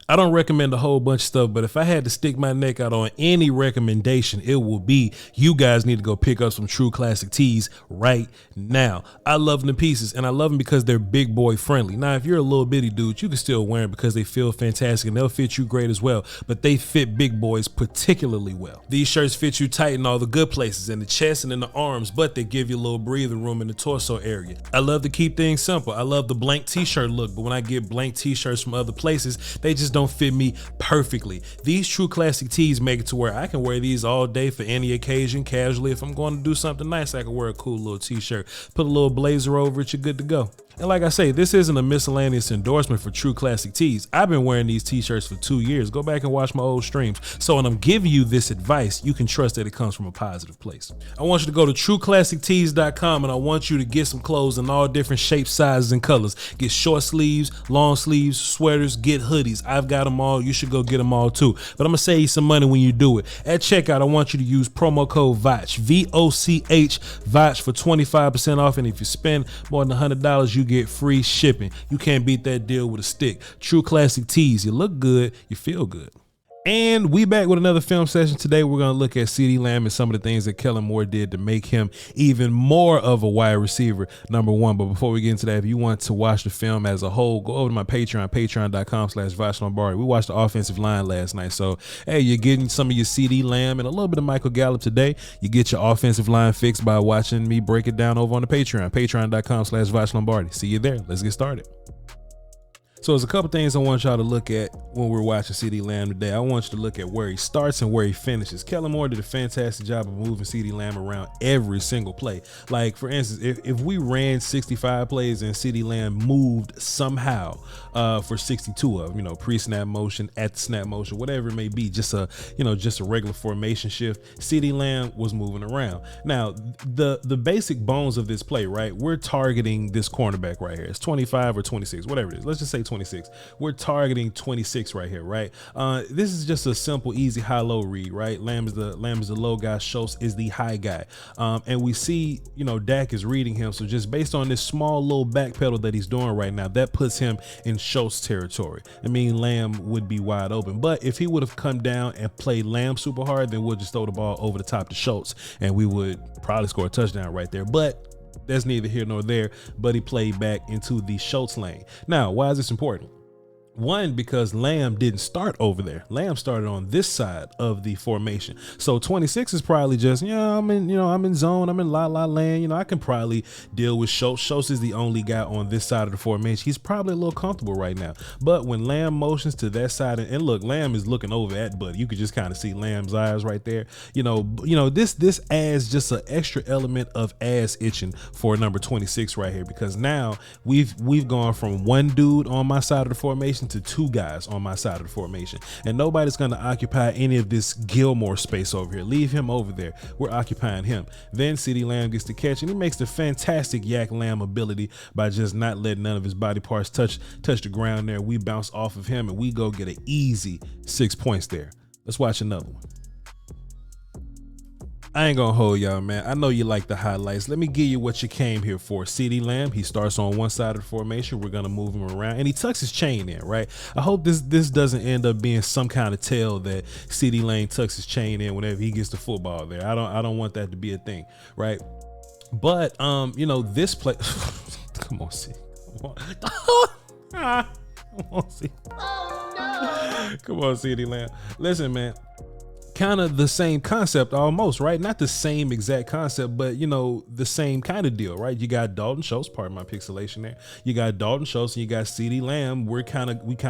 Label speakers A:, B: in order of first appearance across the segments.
A: I don't recommend a whole bunch of stuff, but if I had to stick my neck out on any recommendation, it will be you guys need to go pick up some True Classic tees right now. I love them to pieces, and I love them because they're big boy friendly. Now, if you're a little bitty dude, you can still wear them because they feel fantastic and they'll fit you great as well, but they fit big boys particularly well. These shirts fit you tight in all the good places, in the chest and in the arms, but they give you a little breathing room in the torso area. I love to keep things simple. I love the blank t-shirt look, but when I get blank t-shirts from other places, they just don't fit me perfectly. These True Classic tees make it to where I can wear these all day for any occasion, casually. If I'm going to do something nice, I can wear a cool little t-shirt, put a little blazer over it, you're good to go. And like I say, this isn't a miscellaneous endorsement for True Classic tees. I've been wearing these t-shirts for 2 years. Go back and watch my old streams. So when I'm giving you this advice, you can trust that it comes from a positive place. I want you to go to trueclassictees.com and I want you to get some clothes in all different shapes, sizes, and colors. Get short sleeves, long sleeves, sweaters, get hoodies. I've got them all. You should go get them all too. But I'm gonna save you some money when you do it. At checkout, I want you to use promo code VOCH, VOCH, VOCH for 25% off. And if you spend more than $100, you get free shipping. You can't beat that deal with a stick. True Classic tees. You look good, you feel good. And we back with another film session. Today we're going to look at CeeDee Lamb and some of the things that Kellen Moore did to make him even more of a wide receiver, number one. But before we get into that, if you want to watch the film as a whole, go over to my Patreon, patreon.com/Voch Lombardi. We watched the offensive line last night. So, hey, you're getting some of your CeeDee Lamb and a little bit of Michael Gallup today. You get your offensive line fixed by watching me break it down over on the Patreon, patreon.com/Voch Lombardi. See you there. Let's get started. So there's a couple things I want y'all to look at when we're watching CeeDee Lamb today. I want you to look at where he starts and where he finishes. Kellen Moore did a fantastic job of moving CeeDee Lamb around every single play. Like, for instance, if we ran 65 plays and CeeDee Lamb moved somehow for 62 of them, pre-snap motion, at the snap motion, whatever it may be, just a regular formation shift, CeeDee Lamb was moving around. Now, the basic bones of this play, right? We're targeting this cornerback right here. It's 25 or 26, whatever it is. Let's just say 26. We're targeting 26 right here, right? This is just a simple, easy high-low read, right? Lamb is the low guy. Schultz is the high guy. And we see, Dak is reading him. So just based on this small little back pedal that he's doing right now, that puts him in Schultz territory. I mean, Lamb would be wide open. But if he would have come down and played Lamb super hard, then we'll just throw the ball over the top to Schultz, and we would probably score a touchdown right there. But that's neither here nor there, but he played back into the Schultz lane. Now, why is this important? One, because Lamb didn't start over there. Lamb started on this side of the formation. So 26 is probably just, I'm in zone, I'm in la land. I can probably deal with Schultz. Schultz is the only guy on this side of the formation. He's probably a little comfortable right now. But when Lamb motions to that side, and look, Lamb is looking over at Buddy. You could just kind of see Lamb's eyes right there. This adds just an extra element of ass itching for number 26 right here, because now we've gone from one dude on my side of the formation to two guys on my side of the formation, and nobody's going to occupy any of this Gilmore space over here. Leave him over there. We're occupying him. Then CeeDee Lamb gets the catch, and he makes the fantastic Yak Lamb ability by just not letting none of his body parts touch the ground there. We bounce off of him and we go get an easy 6 points there. Let's watch another one. I ain't gonna hold y'all, man. I know you like the highlights. Let me give you what you came here for. CeeDee Lamb, he starts on one side of the formation. We're gonna move him around, and he tucks his chain in, right? I hope this doesn't end up being some kind of tell that CeeDee Lamb tucks his chain in whenever he gets the football there. I don't want that to be a thing, right? But this play. Come on, C. Come on, C. Oh, no. Come on, CeeDee Lamb. Listen, man. Kind of the same concept almost, right? Not the same exact concept, but the same kind of deal, right? You got Dalton Schultz, pardon my pixelation there. You got Dalton Schultz and you got CeeDee Lamb. We kind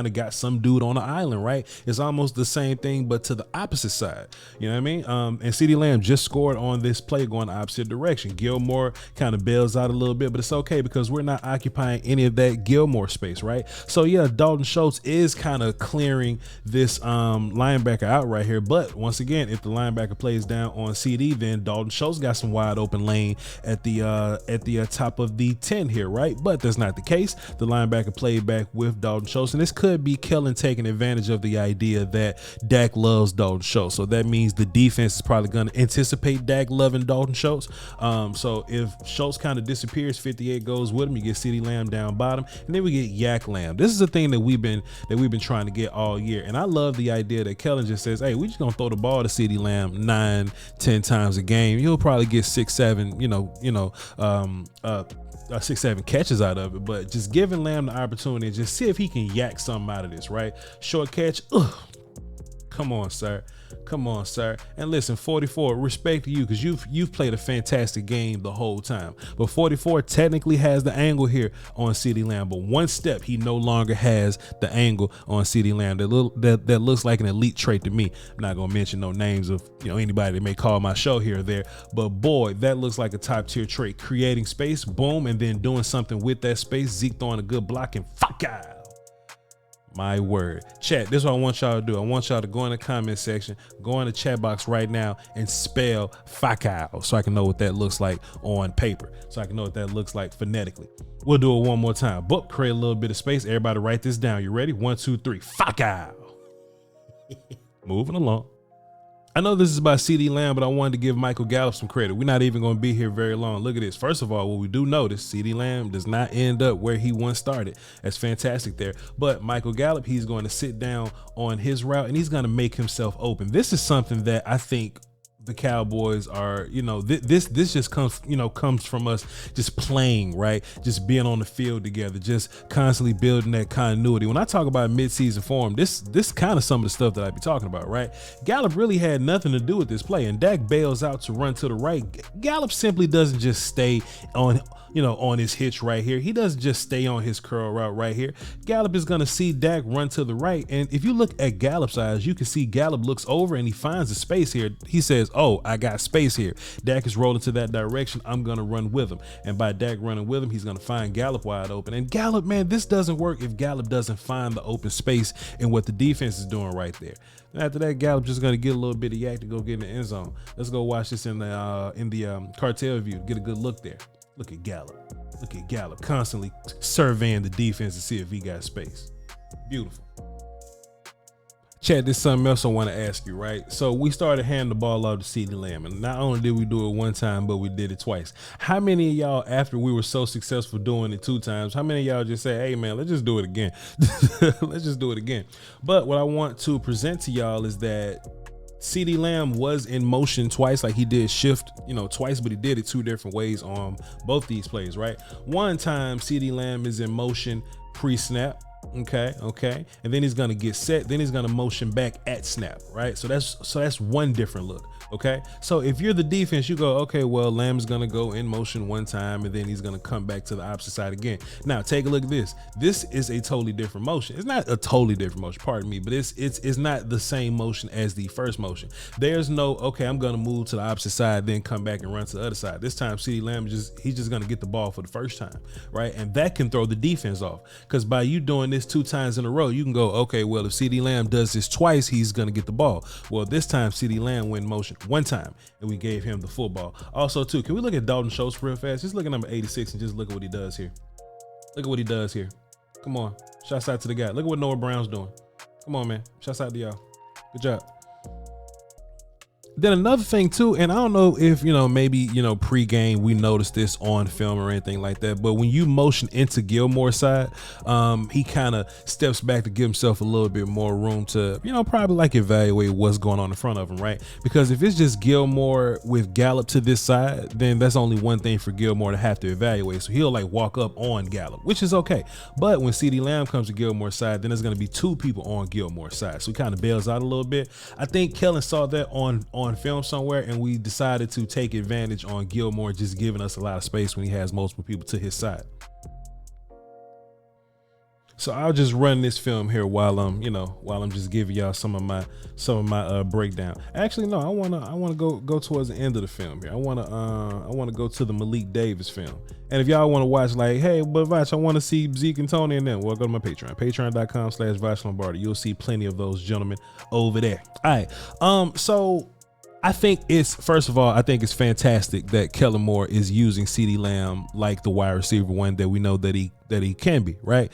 A: of got some dude on the island, right? It's almost the same thing, but to the opposite side. You know what I mean? And CeeDee Lamb just scored on this play going the opposite direction. Gilmore kind of bails out a little bit, but it's okay because we're not occupying any of that Gilmore space, right? So yeah, Dalton Schultz is kind of clearing this linebacker out right here, but once once again, if the linebacker plays down on CeeDee, then Dalton Schultz got some wide open lane at the top of the 10 here, right? But that's not the case. The linebacker played back with Dalton Schultz, and this could be Kellen taking advantage of the idea that Dak loves Dalton Schultz. So that means the defense is probably going to anticipate Dak loving Dalton Schultz. So if Schultz kind of disappears, 58 goes with him. You get CeeDee Lamb down bottom, and then we get Yak Lamb. This is a thing that we've been trying to get all year, and I love the idea that Kellen just says, "Hey, we just gonna throw the ball to CeeDee Lamb 9-10 times a game. You'll probably get 6-7, 6-7 catches out of it, but just giving Lamb the opportunity and just see if he can yak something out of this, right? Short catch, come on, sir. Come on, sir. And listen, 44, respect to you, because you've played a fantastic game the whole time. But 44 technically has the angle here on CeeDee Lamb, but one step he no longer has the angle on CeeDee Lamb. That looks like an elite trait to me. I'm not gonna mention no names of anybody that may call my show here or there, but boy, that looks like a top tier trait. Creating space, boom, and then doing something with that space. Zeke throwing a good block and fuck out. My word. Chat, this is what I want y'all to do. I want y'all to go in the comment section, go in the chat box right now and spell Fakao so I can know what that looks like on paper, so I can know what that looks like phonetically. We'll do it one more time. Book, create a little bit of space. Everybody write this down. You ready? 1, 2, 3. Fakao. Moving along. I know this is about CeeDee Lamb, but I wanted to give Michael Gallup some credit. We're not even going to be here very long. Look at this. First of all, what we do notice, CeeDee Lamb does not end up where he once started. That's fantastic there. But Michael Gallup, he's going to sit down on his route and he's going to make himself open. This is something that I think the Cowboys are, this just comes from us just playing, right? Just being on the field together, just constantly building that continuity. When I talk about mid-season form, this kind of some of the stuff that I be talking about, right? Gallup really had nothing to do with this play, and Dak bails out to run to the right. Gallup simply doesn't just stay on his hitch right here. He doesn't just stay on his curl route right here. Gallup is going to see Dak run to the right. And if you look at Gallup's eyes, you can see Gallup looks over and he finds a space here. He says, "Oh, I got space here." Dak is rolling to that direction. I'm going to run with him. And by Dak running with him, he's going to find Gallup wide open. And Gallup, man, this doesn't work if Gallup doesn't find the open space and what the defense is doing right there. And after that, Gallup just going to get a little bit of yak to go get in the end zone. Let's go watch this in the cartel view, get a good look there. Look at Gallup. Look at Gallup constantly surveying the defense to see if he got space. Beautiful. Chat, this is something else I want to ask you, right? So we started handing the ball off to CeeDee Lamb, and not only did we do it one time, but we did it twice. How many of y'all, after we were so successful doing it 2 times, how many of y'all just say, "Hey man, let's just do it again"? Let's just do it again. But what I want to present to y'all is that CeeDee Lamb was in motion twice, like he did shift, twice, but he did it 2 different ways on both these plays, right? One time CeeDee Lamb is in motion pre-snap. Okay. And then he's gonna get set. Then he's gonna motion back at snap, right? So that's one different look. Okay. So if you're the defense, you go, okay, well, Lamb's gonna go in motion one time and then he's gonna come back to the opposite side again. Now take a look at this. This is a totally different motion. It's not a totally different motion, pardon me, but it's not the same motion as the first motion. There's no, okay, I'm gonna move to the opposite side, then come back and run to the other side. This time CeeDee Lamb he's just gonna get the ball for the first time, right? And that can throw the defense off, because by you doing this 2 times in a row, you can go, okay, well, if CeeDee Lamb does this twice, he's gonna get the ball. Well, this time CeeDee Lamb went in motion one time and we gave him the football. Also too, can we look at Dalton Schultz real fast? Just look at number 86 and just look at what he does here. Look at what he does here. Come on, shouts out to the guy. Look at what Noah Brown's doing. Come on, man, shouts out to y'all. Good job. Then another thing too, and I don't know if, maybe, pre-game we noticed this on film or anything like that, but when you motion into Gilmore's side, he kind of steps back to give himself a little bit more room to, probably like evaluate what's going on in front of him, right? Because if it's just Gilmore with Gallup to this side, then that's only one thing for Gilmore to have to evaluate. So he'll like walk up on Gallup, which is okay. But when CeeDee Lamb comes to Gilmore's side, then there's going to be 2 people on Gilmore's side. So he kind of bails out a little bit. I think Kellen saw that on film somewhere, and we decided to take advantage on Gilmore just giving us a lot of space when he has multiple people to his side. So I'll just run this film here while I'm just giving y'all some of my breakdown. Actually, no, I wanna go towards the end of the film here. I wanna go to the Malik Davis film. And if y'all want to watch, like, hey, but Voch, I want to see Zeke and Tony and them, well, go to my Patreon, patreon.com/Voch Lombardi. You'll see plenty of those gentlemen over there. All right. So I think it's fantastic that Kellen Moore is using CeeDee Lamb like the wide receiver one that we know that he can be, right?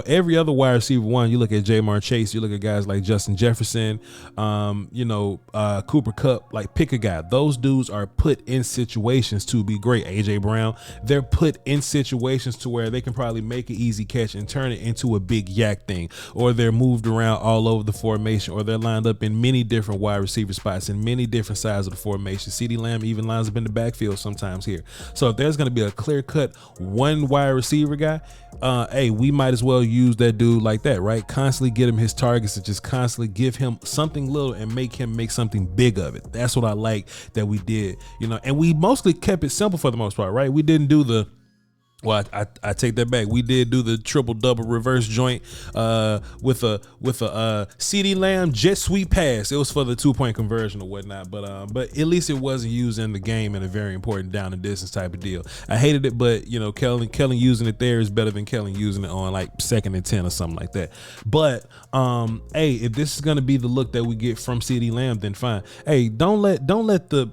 A: Every other wide receiver one, you look at Jamar Chase, you look at guys like Justin Jefferson, Cooper Kupp, like pick a guy. Those dudes are put in situations to be great. AJ Brown, they're put in situations to where they can probably make an easy catch and turn it into a big yak thing, or they're moved around all over the formation, or they're lined up in many different wide receiver spots in many different sides of the formation. CeeDee Lamb even lines up in the backfield sometimes here. So if there's going to be a clear-cut one wide receiver guy, hey, we might as well use that dude like that, right? Constantly get him his targets and just constantly give him something little and make him make something big of it. That's what I like that we did, and we mostly kept it simple for the most part, right? We didn't do the I take that back. We did do the triple double reverse joint with a CeeDee Lamb jet sweep pass. It was for the 2-point conversion or whatnot, but at least it wasn't used in the game in a very important down and distance type of deal. I hated it, but Kellen using it there is better than Kellen using it on like 2nd and 10 or something like that. But hey, if this is gonna be the look that we get from CeeDee Lamb, then fine. Hey, don't let the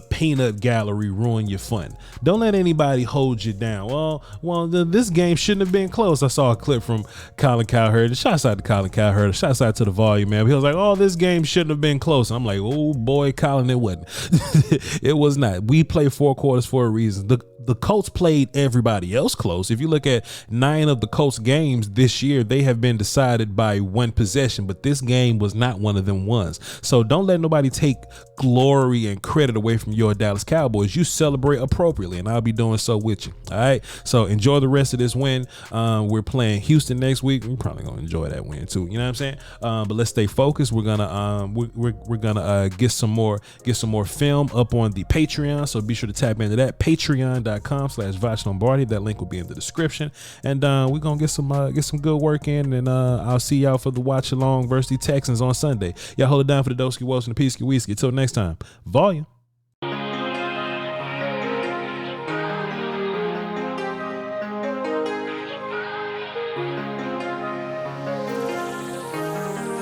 A: peanut gallery ruin your fun. Don't let anybody hold you down. This game shouldn't have been close. I saw a clip from Colin Cowherd. Shouts out to Colin Cowherd. Shouts out to the volume, man. He was like, oh, this game shouldn't have been close. I'm like, oh boy, Colin, it wasn't. It was not. We played 4 quarters for a reason. The Colts played everybody else close. If you look at 9 of the Colts games this year, they have been decided by 1 possession, but this game was not one of them ones. So don't let nobody take glory and credit away from your Dallas Cowboys. You celebrate appropriately, and I'll be doing so with you. All right. So enjoy the rest of this win. We're playing Houston next week. We're probably gonna enjoy that win too. You know what I'm saying? But let's stay focused. We're gonna get some more film up on the Patreon. So be sure to tap into that. Patreon.com/Voch Lombardi. That link will be in the description. And we're gonna get some good work in. And I'll see y'all for the watch along versus the Texans on Sunday. Y'all hold it down for the Doski Wilson, the Peasky Whiskey. Till next time, volume.